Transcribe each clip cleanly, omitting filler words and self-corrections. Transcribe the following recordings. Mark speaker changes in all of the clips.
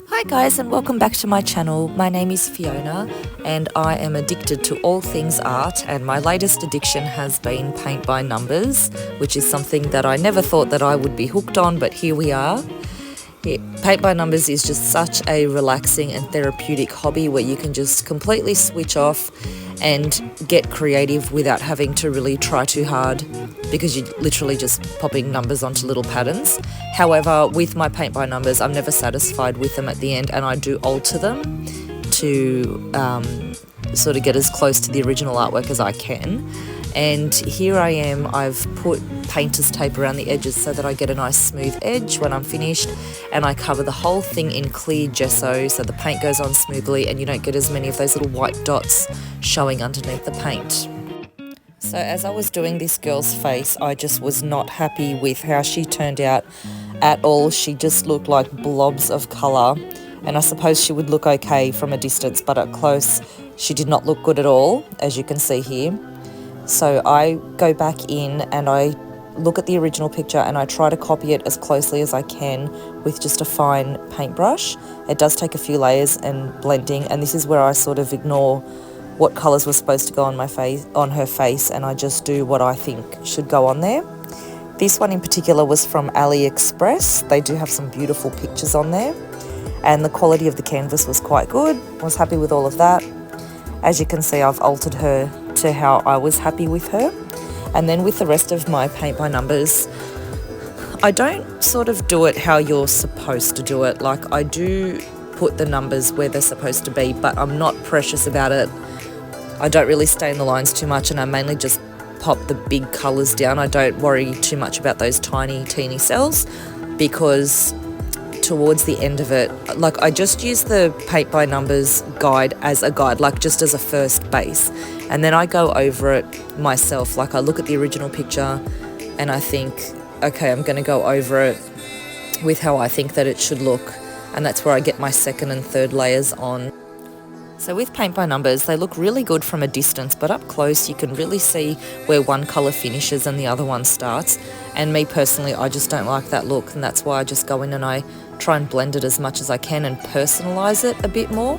Speaker 1: Hi guys, and welcome back to my channel. My name is Fiona and I am addicted to all things art, and my latest addiction has been paint by numbers, which is something that I never thought that I would be hooked on, but here we are. Yeah, paint by numbers is just such a relaxing and therapeutic hobby where you can just completely switch off and get creative without having to really try too hard, because you're literally just popping numbers onto little patterns. However, with my paint by numbers, I'm never satisfied with them at the end, and I do alter them to sort of get as close to the original artwork as I can. And here I am, I've put painter's tape around the edges so that I get a nice smooth edge when I'm finished, and I cover the whole thing in clear gesso so the paint goes on smoothly and you don't get as many of those little white dots showing underneath the paint. So as I was doing this girl's face, I just was not happy with how she turned out at all. She just looked like blobs of colour, and I suppose she would look okay from a distance, but up close she did not look good at all, as you can see here. So I go back in and I look at the original picture and I try to copy it as closely as I can with just a fine paintbrush. It does take a few layers and blending, and this is where I sort of ignore what colours were supposed to go on her face, and I just do what I think should go on there. This one in particular was from AliExpress. They do have some beautiful pictures on there, and the quality of the canvas was quite good. I was happy with all of that. As you can see, I've altered her to how I was happy with her. And then with the rest of my paint by numbers, I don't sort of do it how you're supposed to do it. Like, I do put the numbers where they're supposed to be, but I'm not precious about it. I don't really stay in the lines too much, and I mainly just pop the big colours down. I don't worry too much about those tiny, teeny cells, because towards the end of it, like, I just use the paint by numbers guide as a guide, like just as a first base, and then I go over it myself. Like, I look at the original picture and I think, okay, I'm going to go over it with how I think that it should look, and that's where I get my second and third layers on. So with paint by numbers, they look really good from a distance, but up close you can really see where one colour finishes and the other one starts. And me personally, I just don't like that look, and that's why I just go in and I try and blend it as much as I can and personalise it a bit more.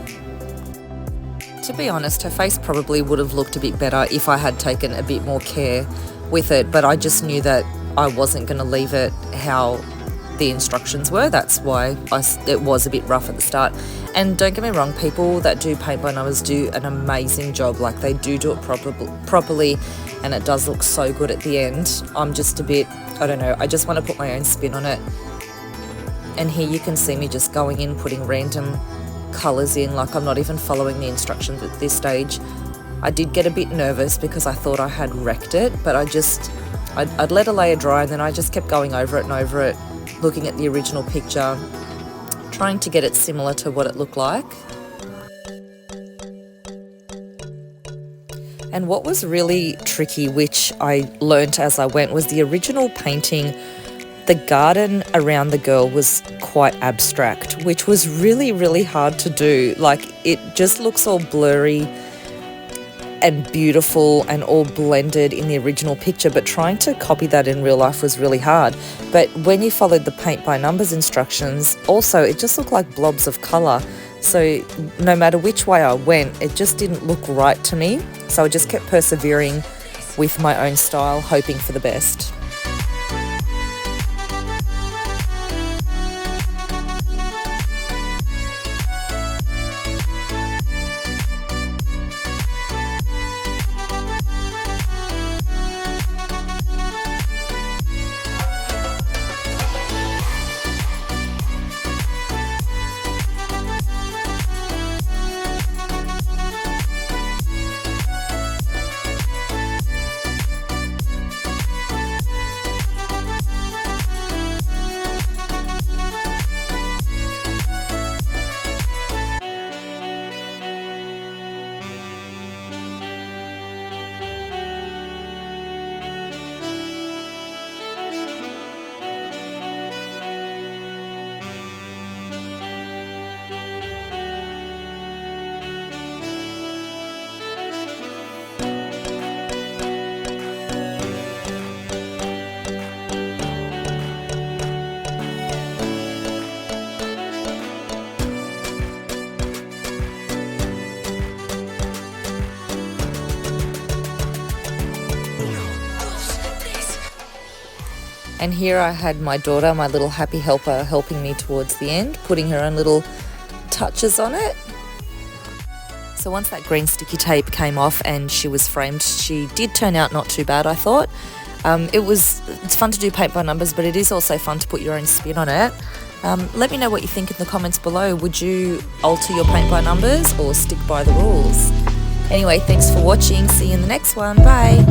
Speaker 1: To be honest, her face probably would have looked a bit better if I had taken a bit more care with it, but I just knew that I wasn't going to leave it how the instructions were. That's why it was a bit rough at the start. And don't get me wrong, people that do paint by numbers do an amazing job. Like, they do it properly, and it does look so good at the end. I'm just a bit, I don't know, I just want to put my own spin on it. And here you can see me just going in, putting random colours in, like I'm not even following the instructions at this stage. I did get a bit nervous because I thought I had wrecked it, but I'd let a layer dry, and then I just kept going over it and over it, looking at the original picture, trying to get it similar to what it looked like. And what was really tricky, which I learnt as I went, was the original painting. The garden around the girl was quite abstract, which was really, really hard to do. Like, it just looks all blurry and beautiful and all blended in the original picture, but trying to copy that in real life was really hard. But when you followed the paint by numbers instructions, also it just looked like blobs of colour. So no matter which way I went, it just didn't look right to me. So I just kept persevering with my own style, hoping for the best. And here I had my daughter, my little happy helper, helping me towards the end, putting her own little touches on it. So once that green sticky tape came off and she was framed, she did turn out not too bad, I thought. It's fun to do paint by numbers, but it is also fun to put your own spin on it. Let me know what you think in the comments below. Would you alter your paint by numbers or stick by the rules? Anyway, thanks for watching. See you in the next one. Bye.